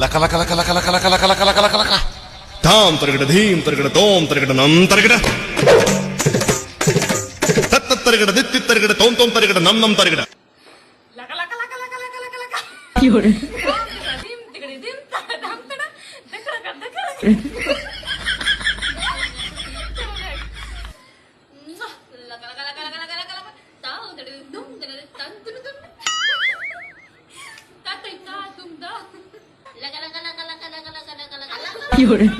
लका लका लका लका लका लका लका लका लका लका लका धाम तरगड धीम तरगड तोम तरगड नम तरगड तत्त तरगड दित्ति तरगड तोम तोम तरगड नम नम तरगड लका लका लका लका लका लका लका. 有人， दिम तिकडे दिम धाम तडा दखडका दखडका. लका लका लका लका लका लका लका. ताव तडे दुम तडे तन तुम तुम. तातै ता तुम दा. लका लका लका लका लका लका लका लका. 有人。